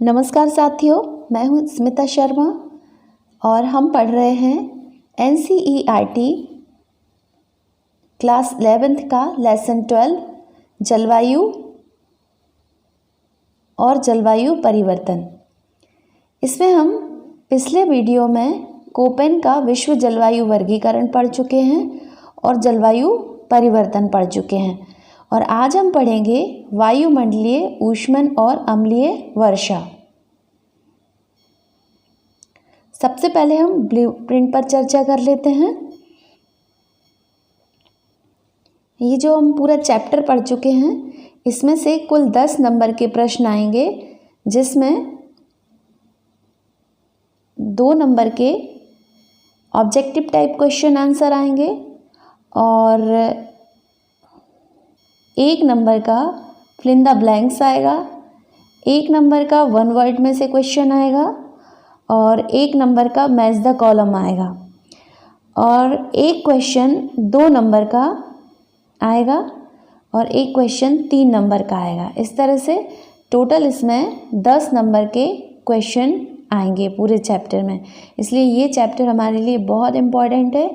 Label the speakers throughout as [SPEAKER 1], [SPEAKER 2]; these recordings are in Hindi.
[SPEAKER 1] नमस्कार साथियों, मैं हूँ स्मिता शर्मा और हम पढ़ रहे हैं NCERT क्लास 11th का लेसन 12 जलवायु और जलवायु परिवर्तन। इसमें हम पिछले वीडियो में कोपेन का विश्व जलवायु वर्गीकरण पढ़ चुके हैं और जलवायु परिवर्तन पढ़ चुके हैं और आज हम पढ़ेंगे वायुमंडलीय ऊष्मन और अम्लीय वर्षा। सबसे पहले हम ब्लूप्रिंट पर चर्चा कर लेते हैं। ये जो हम पूरा चैप्टर पढ़ चुके हैं, इसमें से कुल 10 नंबर के प्रश्न आएंगे, जिसमें 2 नंबर के ऑब्जेक्टिव टाइप क्वेश्चन आंसर आएंगे और 1 नंबर का फिल इन द ब्लैंक्स आएगा, 1 नंबर का 1 वर्ड में से क्वेश्चन आएगा और 1 नंबर का मैच द कॉलम आएगा और 1 क्वेश्चन 2 नंबर का आएगा और 1 क्वेश्चन 3 नंबर का आएगा। इस तरह से टोटल इसमें 10 नंबर के क्वेश्चन आएंगे पूरे चैप्टर में। इसलिए ये चैप्टर हमारे लिए बहुत इम्पॉर्टेंट है,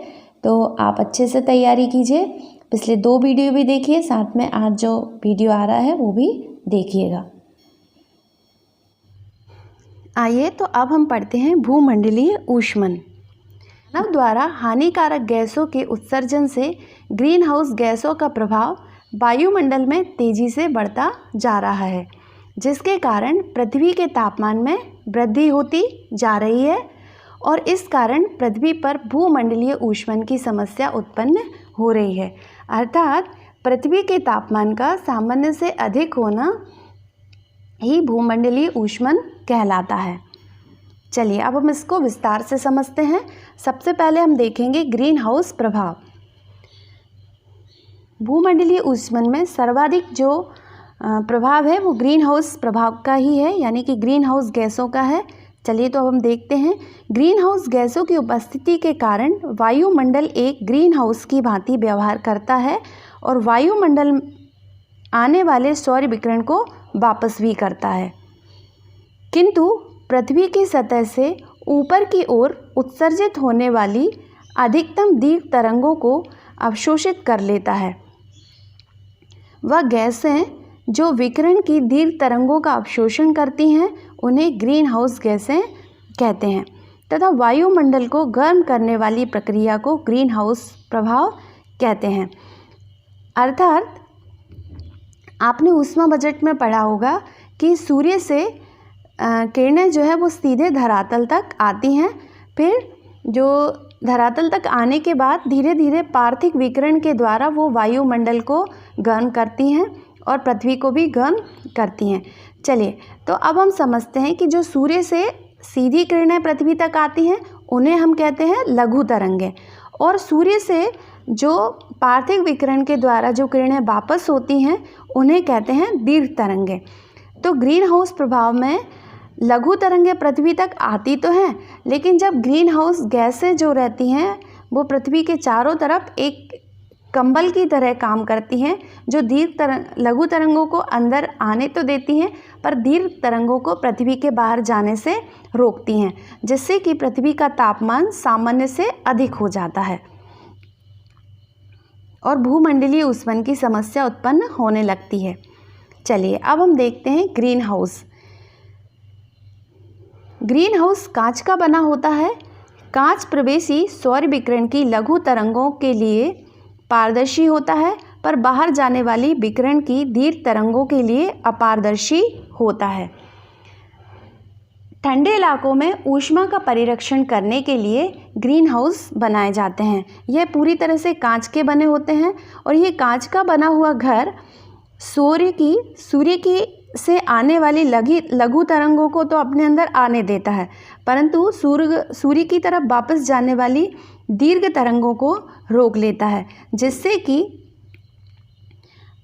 [SPEAKER 1] तो आप अच्छे से तैयारी कीजिए। पिछले 2 वीडियो भी देखिए, साथ में आज जो वीडियो आ रहा है वो भी देखिएगा। आइए तो अब हम पढ़ते हैं भूमंडलीय ऊष्मन। मानव द्वारा हानिकारक गैसों के उत्सर्जन से ग्रीन हाउस गैसों का प्रभाव वायुमंडल में तेजी से बढ़ता जा रहा है, जिसके कारण पृथ्वी के तापमान में वृद्धि होती जा रही है और इस कारण पृथ्वी पर भूमंडलीय ऊष्मन की समस्या उत्पन्न हो रही है। अर्थात पृथ्वी के तापमान का सामान्य से अधिक होना ही भूमंडलीय ऊष्मन कहलाता है। चलिए अब हम इसको विस्तार से समझते हैं। सबसे पहले हम देखेंगे ग्रीन हाउस प्रभाव। भूमंडलीय ऊष्मन में सर्वाधिक जो प्रभाव है वो ग्रीन हाउस प्रभाव का ही है, यानी कि ग्रीन हाउस गैसों का है। चलिए तो अब हम देखते हैं। ग्रीन हाउस गैसों की उपस्थिति के कारण वायुमंडल एक ग्रीन हाउस की भांति व्यवहार करता है और वायुमंडल आने वाले सौर विकिरण को वापस भी करता है, किंतु पृथ्वी की सतह से ऊपर की ओर उत्सर्जित होने वाली अधिकतम दीर्घ तरंगों को अवशोषित कर लेता है। वह गैसें जो विकिरण की दीर्घ तरंगों का अवशोषण करती हैं उन्हें ग्रीन हाउस गैसें कहते हैं तथा वायुमंडल को गर्म करने वाली प्रक्रिया को ग्रीन हाउस प्रभाव कहते हैं। अर्थात आपने ऊष्मा बजट में पढ़ा होगा कि सूर्य से किरणें जो है वो सीधे धरातल तक आती हैं, फिर जो धरातल तक आने के बाद धीरे धीरे पार्थिव विकिरण के द्वारा वो वायुमंडल को गर्म करती हैं और पृथ्वी को भी गर्म करती हैं। चलिए तो अब हम समझते हैं कि जो सूर्य से सीधी किरणें पृथ्वी तक आती हैं उन्हें हम कहते हैं लघु तरंगें, और सूर्य से जो पार्थिव विकिरण के द्वारा जो किरणें वापस होती हैं उन्हें कहते हैं दीर्घ तरंगें। तो ग्रीन हाउस प्रभाव में लघु तरंगें पृथ्वी तक आती तो हैं, लेकिन जब ग्रीन हाउस गैसें जो रहती हैं वो पृथ्वी के चारों तरफ एक कंबल की तरह काम करती हैं, जो लघु तरंगों को अंदर आने तो देती हैं पर दीर्घ तरंगों को पृथ्वी के बाहर जाने से रोकती हैं, जिससे कि पृथ्वी का तापमान सामान्य से अधिक हो जाता है और भूमंडलीय ऊष्मन की समस्या उत्पन्न होने लगती है। चलिए अब हम देखते हैं ग्रीन हाउस। ग्रीन हाउस कांच का बना होता है। कांच प्रवेशी सौर विकिरण की लघु तरंगों के लिए पारदर्शी होता है, पर बाहर जाने वाली विकिरण की दीर्घ तरंगों के लिए अपारदर्शी होता है। ठंडे इलाकों में ऊष्मा का परिरक्षण करने के लिए ग्रीन हाउस बनाए जाते हैं। यह पूरी तरह से कांच के बने होते हैं और ये कांच का बना हुआ घर सूर्य की से आने वाली लघु तरंगों को तो अपने अंदर आने देता है, परंतु सूर्य की तरफ वापस जाने वाली दीर्घ तरंगों को रोक लेता है, जिससे कि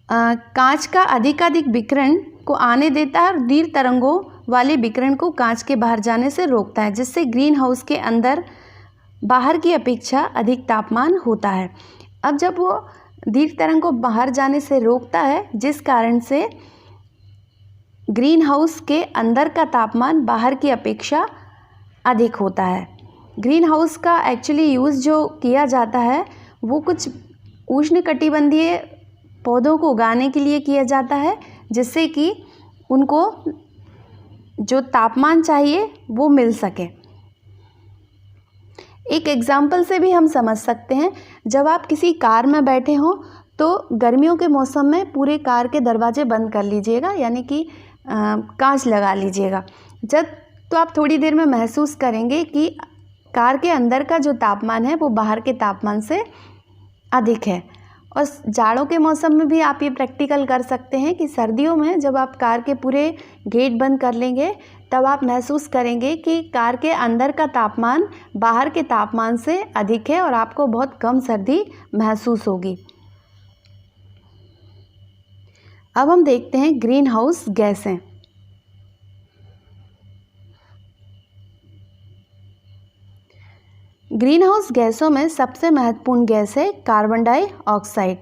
[SPEAKER 1] कांच का अधिकाधिक विकिरण को आने देता है और दीर्घ तरंगों वाले विकिरण को कांच के बाहर जाने से रोकता है, जिससे ग्रीन हाउस के अंदर बाहर की अपेक्षा अधिक तापमान होता है। अब जब वो दीर्घ तरंग को बाहर जाने से रोकता है, जिस कारण से ग्रीन हाउस के अंदर का तापमान बाहर की अपेक्षा अधिक होता है। ग्रीन हाउस का एक्चुअली यूज़ जो किया जाता है वो कुछ उष्णकटिबंधीय पौधों को उगाने के लिए किया जाता है, जिससे कि उनको जो तापमान चाहिए वो मिल सके। एक एग्जाम्पल से भी हम समझ सकते हैं, जब आप किसी कार में बैठे हों तो गर्मियों के मौसम में पूरे कार के दरवाजे बंद कर लीजिएगा, यानी कि कांच लगा लीजिएगा। जब तो आप थोड़ी देर में महसूस करेंगे कि कार के अंदर का जो तापमान है वो बाहर के तापमान से अधिक है। और जाड़ों के मौसम में भी आप ये प्रैक्टिकल कर सकते हैं कि सर्दियों में जब आप कार के पूरे गेट बंद कर लेंगे तब आप महसूस करेंगे कि कार के अंदर का तापमान बाहर के तापमान से अधिक है और आपको बहुत कम सर्दी महसूस होगी। अब हम देखते हैं ग्रीन हाउस गैसें। ग्रीन हाउस गैसों में सबसे महत्वपूर्ण गैस है कार्बन डाइऑक्साइड।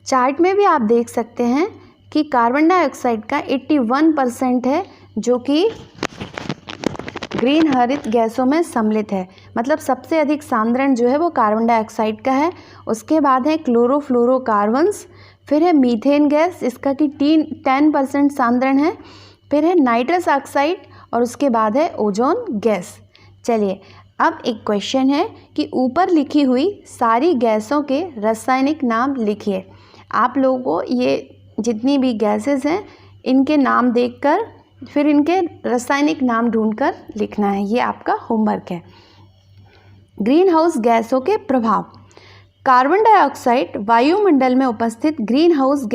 [SPEAKER 1] चार्ट में भी आप देख सकते हैं कि कार्बन डाइऑक्साइड का 81% है जो कि ग्रीन हरित गैसों में सम्मिलित है। मतलब सबसे अधिक सांद्रण जो है वो कार्बन डाइऑक्साइड का है। उसके बाद है क्लोरोफ्लोरोकार्बन्स, फिर है मीथेन गैस, इसका कि 10% सांद्रण है, फिर है नाइट्रस ऑक्साइड और उसके बाद है ओजोन गैस। चलिए अब एक क्वेश्चन है कि ऊपर लिखी हुई सारी गैसों के रासायनिक नाम लिखिए। आप लोगों को ये जितनी भी गैसेस हैं इनके नाम देखकर फिर इनके रासायनिक नाम ढूंढकर लिखना है, ये आपका होमवर्क है। ग्रीन हाउस गैसों के प्रभाव। कार्बन डाइऑक्साइड वायुमंडल में उपस्थित ग्रीन हाउस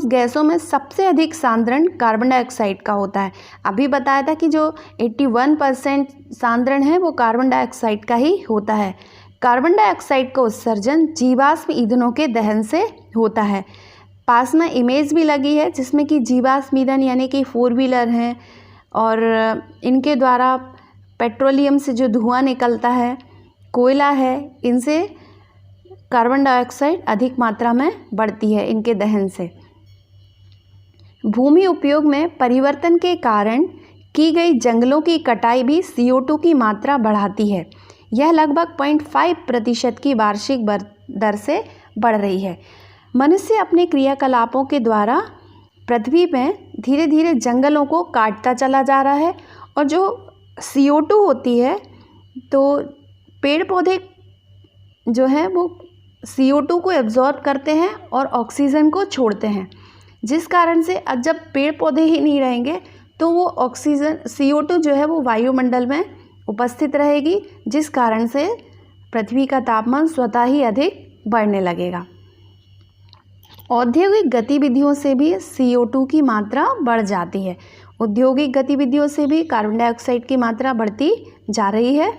[SPEAKER 1] गैसों में सबसे अधिक सांद्रण कार्बन डाइऑक्साइड का होता है। अभी बताया था कि जो 81% सांद्रण है वो कार्बन डाइऑक्साइड का ही होता है। कार्बन डाइऑक्साइड का उत्सर्जन जीवाश्म ईंधनों के दहन से होता है। पास में इमेज भी लगी है जिसमें कि जीवाश्म ईंधन यानी कि 4 व्हीलर हैं और इनके द्वारा पेट्रोलियम से जो धुआं निकलता है, कोयला है, इनसे कार्बन डाइऑक्साइड अधिक मात्रा में बढ़ती है इनके दहन से। भूमि उपयोग में परिवर्तन के कारण की गई जंगलों की कटाई भी CO2 की मात्रा बढ़ाती है। यह लगभग 0.5% की वार्षिक दर से बढ़ रही है। मनुष्य अपने क्रियाकलापों के द्वारा पृथ्वी में धीरे धीरे जंगलों को काटता चला जा रहा है और जो CO2 होती है तो पेड़ पौधे जो है वो CO2 को एब्जॉर्ब करते हैं और ऑक्सीजन को छोड़ते हैं, जिस कारण से अब जब पेड़ पौधे ही नहीं रहेंगे तो वो ऑक्सीजन CO2 जो है वो वायुमंडल में उपस्थित रहेगी, जिस कारण से पृथ्वी का तापमान स्वतः ही अधिक बढ़ने लगेगा। औद्योगिक गतिविधियों से भी CO2 की मात्रा बढ़ जाती है। औद्योगिक गतिविधियों से भी कार्बन डाइऑक्साइड की मात्रा बढ़ती जा रही है।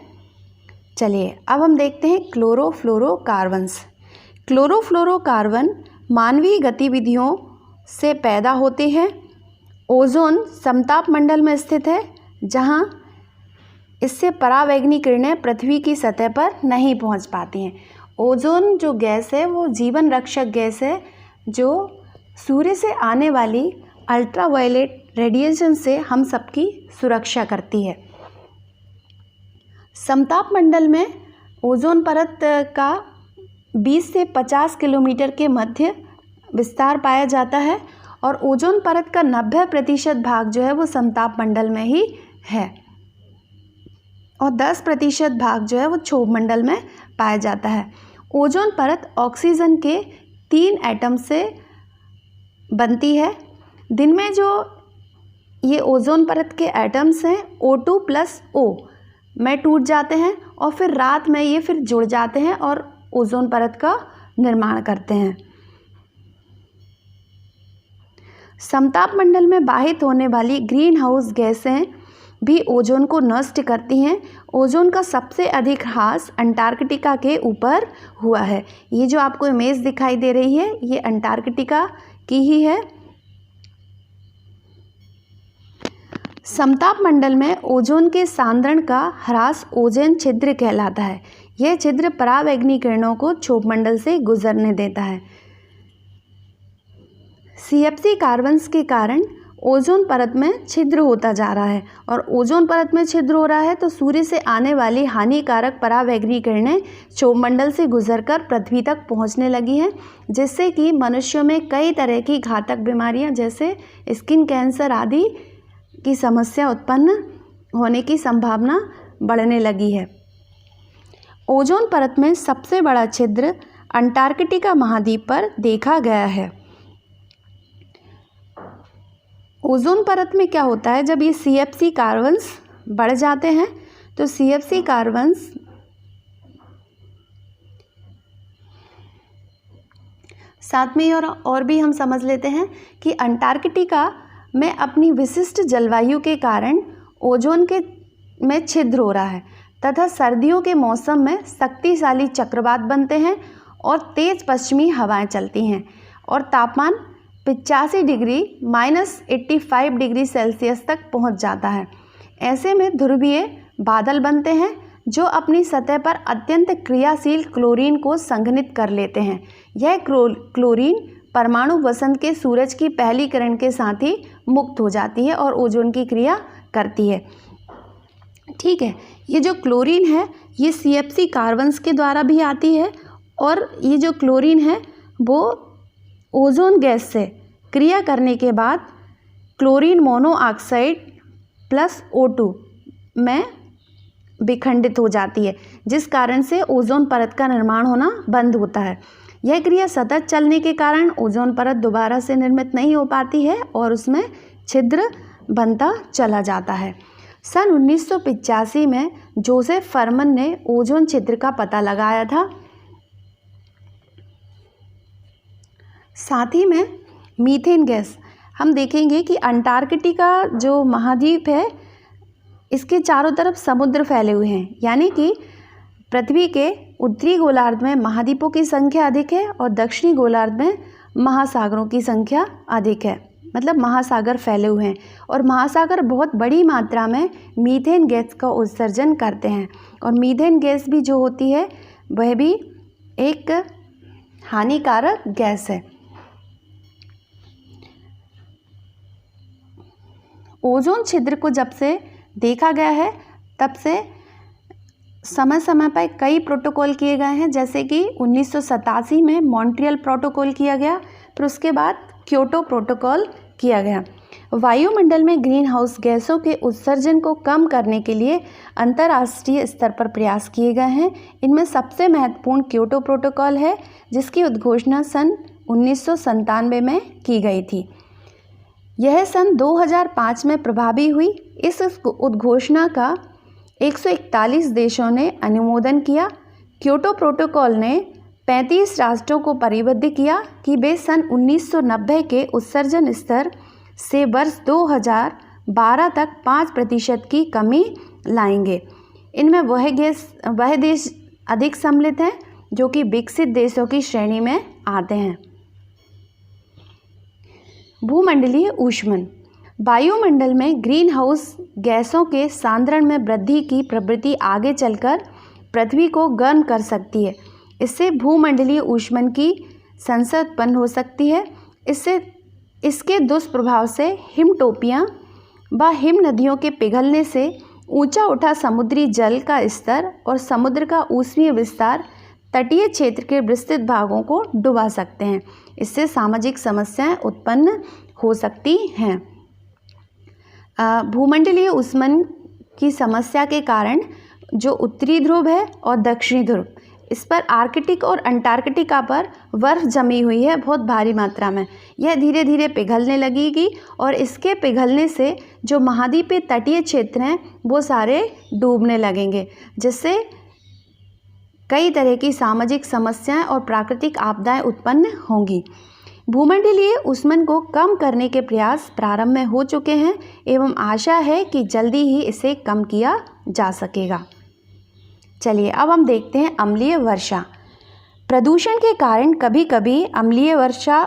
[SPEAKER 1] चलिए अब हम देखते हैं क्लोरोफ्लोरोकार्बन्स। क्लोरोफ्लोरोकार्बन मानवीय गतिविधियों से पैदा होते हैं। ओजोन समताप मंडल में स्थित है जहां इससे परावैंगनी किरणें पृथ्वी की सतह पर नहीं पहुंच पाती हैं। ओजोन जो गैस है वो जीवन रक्षक गैस है जो सूर्य से आने वाली अल्ट्रावायलेट रेडिएशन से हम सबकी सुरक्षा करती है। समताप मंडल में ओजोन परत का 20 से 50 किलोमीटर के मध्य विस्तार पाया जाता है और ओजोन परत का 90% भाग जो है वो समताप मंडल में ही है और 10% भाग जो है वो क्षोभ मंडल में पाया जाता है। ओजोन परत ऑक्सीजन के 3 एटम से बनती है। दिन में जो ये ओजोन परत के एटम्स हैं O2+O में टूट जाते हैं और फिर रात में ये फिर जुड़ जाते हैं और ओजोन परत का निर्माण करते हैं। समताप मंडल में बाहित होने वाली ग्रीन हाउस गैसें भी ओजोन को नष्ट करती हैं। ओजोन का सबसे अधिक ह्रास अंटार्कटिका के ऊपर हुआ है। ये जो आपको इमेज दिखाई दे रही है ये अंटार्कटिका की ही है। समताप मंडल में ओजोन के सांद्रण का ह्रास ओजोन छिद्र कहलाता है। यह छिद्र परावैंगनी किरणों को क्षोभमंडल से गुजरने देता है। CFC कार्बन्स के कारण ओजोन परत में छिद्र होता जा रहा है, और ओजोन परत में छिद्र हो रहा है तो सूर्य से आने वाली हानिकारक परावैंगनी किरणें क्षोभमंडल से गुजरकर पृथ्वी तक पहुंचने लगी हैं, जिससे कि मनुष्यों में कई तरह की घातक बीमारियां जैसे स्किन कैंसर आदि की समस्या उत्पन्न होने की संभावना बढ़ने लगी है। ओजोन परत में सबसे बड़ा छिद्र अंटार्कटिका महाद्वीप पर देखा गया है। ओजोन परत में क्या होता है, जब ये CFC कार्बन्स बढ़ जाते हैं तो CFC कार्बन्स साथ में और भी हम समझ लेते हैं कि अंटार्कटिका में अपनी विशिष्ट जलवायु के कारण ओजोन के में छिद्र हो रहा है तथा सर्दियों के मौसम में शक्तिशाली चक्रवात बनते हैं और तेज़ पश्चिमी हवाएं चलती हैं और तापमान 85 डिग्री -85 डिग्री सेल्सियस तक पहुंच जाता है। ऐसे में ध्रुवीय बादल बनते हैं जो अपनी सतह पर अत्यंत क्रियाशील क्लोरीन को संघनित कर लेते हैं। यह क्लोरीन परमाणु वसंत के सूरज की पहली किरण के साथ ही मुक्त हो जाती है और ओजोन की क्रिया करती है। ठीक है, ये जो क्लोरीन है ये CFC कार्बन्स के द्वारा भी आती है, और ये जो क्लोरीन है वो ओजोन गैस से क्रिया करने के बाद क्लोरीन मोनोऑक्साइड प्लस O2 में विखंडित हो जाती है, जिस कारण से ओजोन परत का निर्माण होना बंद होता है। यह क्रिया सतत चलने के कारण ओजोन परत दोबारा से निर्मित नहीं हो पाती है और उसमें छिद्र बनता चला जाता है। सन 1985 में जोसेफ फरमन ने ओजोन छिद्र का पता लगाया था। साथ ही में मीथेन गैस, हम देखेंगे कि अंटार्कटिका जो महाद्वीप है इसके चारों तरफ समुद्र फैले हुए हैं, यानी कि पृथ्वी के उत्तरी गोलार्ध में महाद्वीपों की संख्या अधिक है और दक्षिणी गोलार्ध में महासागरों की संख्या अधिक है, मतलब महासागर फैले हुए हैं और महासागर बहुत बड़ी मात्रा में मीथेन गैस का उत्सर्जन करते हैं, और मीथेन गैस भी जो होती है वह भी एक हानिकारक गैस है। ओजोन छिद्र को जब से देखा गया है तब से समय समय पर कई प्रोटोकॉल किए गए हैं, जैसे कि 1987 में मॉन्ट्रियल प्रोटोकॉल किया गया, फिर उसके बाद क्योटो प्रोटोकॉल किया गया। वायुमंडल में ग्रीन हाउस गैसों के उत्सर्जन को कम करने के लिए अंतर्राष्ट्रीय स्तर पर प्रयास किए गए हैं। इनमें सबसे महत्वपूर्ण क्योटो प्रोटोकॉल है, जिसकी उद्घोषणा सन 1997 में की गई थी। यह सन 2005 में प्रभावी हुई। इस उद्घोषणा का 141 देशों ने अनुमोदन किया। क्योटो प्रोटोकॉल ने 35 राष्ट्रों को परिबद्ध किया कि वे सन 1990 के उत्सर्जन स्तर से वर्ष 2012 तक 5% की कमी लाएंगे। इनमें वह देश अधिक सम्मिलित हैं जो कि विकसित देशों की श्रेणी में आते हैं। भूमंडलीय ऊष्मन, वायुमंडल में ग्रीन हाउस गैसों के सांद्रण में वृद्धि की प्रवृत्ति आगे चलकर पृथ्वी को गर्म कर सकती है। इससे भूमंडलीय ऊष्मन की संसद उत्पन्न हो सकती है। इसके दुष्प्रभाव से हिमटोपियाँ व हिम नदियों के पिघलने से ऊंचा उठा समुद्री जल का स्तर और समुद्र का ऊष्मीय विस्तार तटीय क्षेत्र के विस्तृत भागों को डुबा सकते हैं। इससे सामाजिक समस्याएं उत्पन्न हो सकती हैं। भूमंडलीय ऊष्मन की समस्या के कारण जो उत्तरी ध्रुव है और दक्षिणी ध्रुव, इस पर आर्कटिक और अंटार्कटिका पर बर्फ जमी हुई है बहुत भारी मात्रा में। यह धीरे धीरे पिघलने लगेगी और इसके पिघलने से जो महाद्वीपीय तटीय क्षेत्र हैं वो सारे डूबने लगेंगे, जिससे कई तरह की सामाजिक समस्याएं और प्राकृतिक आपदाएं उत्पन्न होंगी। भूमंडलीय ऊष्मन को कम करने के प्रयास प्रारंभ में हो चुके हैं एवं आशा है कि जल्दी ही इसे कम किया जा सकेगा। चलिए अब हम देखते हैं अम्लीय वर्षा। प्रदूषण के कारण कभी कभी अम्लीय वर्षा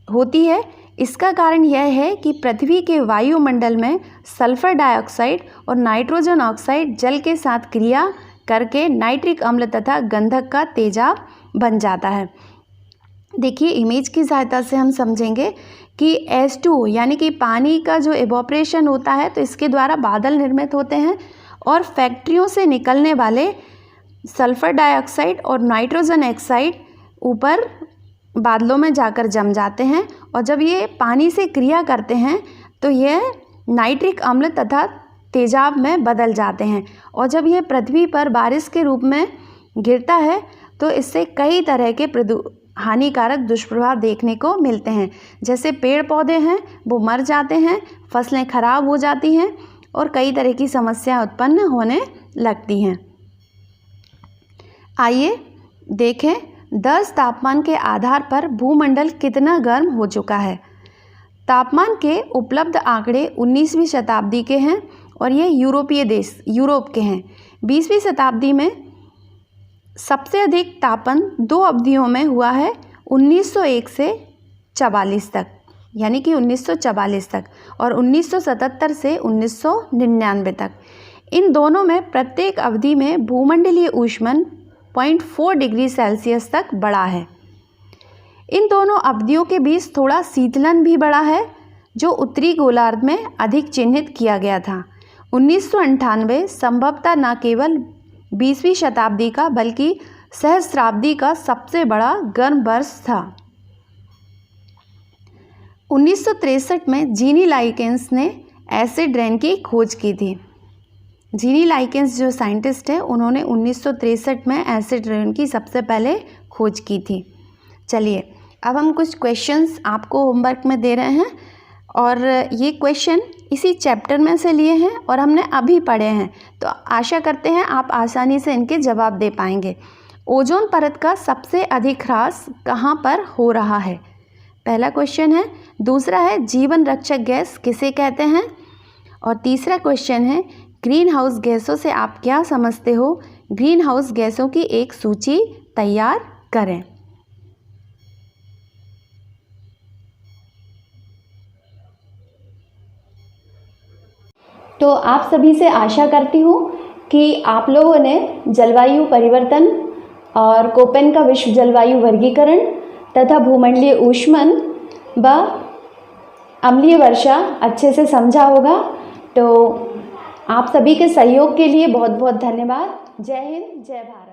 [SPEAKER 1] होती है। इसका कारण यह है कि पृथ्वी के वायुमंडल में सल्फर डाइऑक्साइड और नाइट्रोजन ऑक्साइड जल के साथ क्रिया करके नाइट्रिक अम्ल तथा गंधक का तेजाब बन जाता है। देखिए इमेज की सहायता से हम समझेंगे कि H2O यानी कि पानी का जो इवोपरेशन होता है तो इसके द्वारा बादल निर्मित होते हैं और फैक्ट्रियों से निकलने वाले सल्फर डाइऑक्साइड और नाइट्रोजन ऑक्साइड ऊपर बादलों में जाकर जम जाते हैं और जब ये पानी से क्रिया करते हैं तो ये नाइट्रिक अम्ल तथा तेजाब में बदल जाते हैं और जब ये पृथ्वी पर बारिश के रूप में गिरता है तो इससे कई तरह के हानिकारक दुष्प्रभाव देखने को मिलते हैं। जैसे पेड़ पौधे हैं वो मर जाते हैं, फसलें खराब हो जाती हैं और कई तरह की समस्या उत्पन्न होने लगती हैं। आइए देखें 10 तापमान के आधार पर भूमंडल कितना गर्म हो चुका है। तापमान के उपलब्ध आंकड़े 19वीं शताब्दी के हैं और ये यूरोपीय देश यूरोप के हैं। 20वीं शताब्दी में सबसे अधिक तापन 2 अवधियों में हुआ है, 1901 से 44 तक यानी कि 1944 तक और 1977 से 1999 तक। इन दोनों में प्रत्येक अवधि में भूमंडलीय ऊष्मन 0.4 डिग्री सेल्सियस तक बढ़ा है। इन दोनों अवधियों के बीच थोड़ा शीतलन भी बढ़ा है जो उत्तरी गोलार्ध में अधिक चिन्हित किया गया था। 1998 संभवतः न केवल 20वीं शताब्दी का बल्कि सहस्राब्दी का सबसे बड़ा गर्म वर्ष था। 1963 में जीनी लाइकेंस ने एसिड रेन की खोज की थी। जीनी लाइकेंस जो साइंटिस्ट है उन्होंने 1963 में एसिड रेन की सबसे पहले खोज की थी। चलिए अब हम कुछ क्वेश्चंस आपको होमवर्क में दे रहे हैं और ये क्वेश्चन इसी चैप्टर में से लिए हैं और हमने अभी पढ़े हैं, तो आशा करते हैं आप आसानी से इनके जवाब दे पाएंगे। ओजोन परत का सबसे अधिक ह्रास कहाँ पर हो रहा है? पहला क्वेश्चन है। दूसरा है जीवन रक्षक गैस किसे कहते हैं? और तीसरा क्वेश्चन है ग्रीन हाउस गैसों से आप क्या समझते हो? ग्रीन हाउस गैसों की एक सूची तैयार करें। तो आप सभी से आशा करती हूँ कि आप लोगों ने जलवायु परिवर्तन और कोपेन का विश्व जलवायु वर्गीकरण तथा भूमंडलीय ऊष्मन व अम्लीय वर्षा अच्छे से समझा होगा। तो आप सभी के सहयोग के लिए बहुत बहुत धन्यवाद। जय हिंद, जय भारत।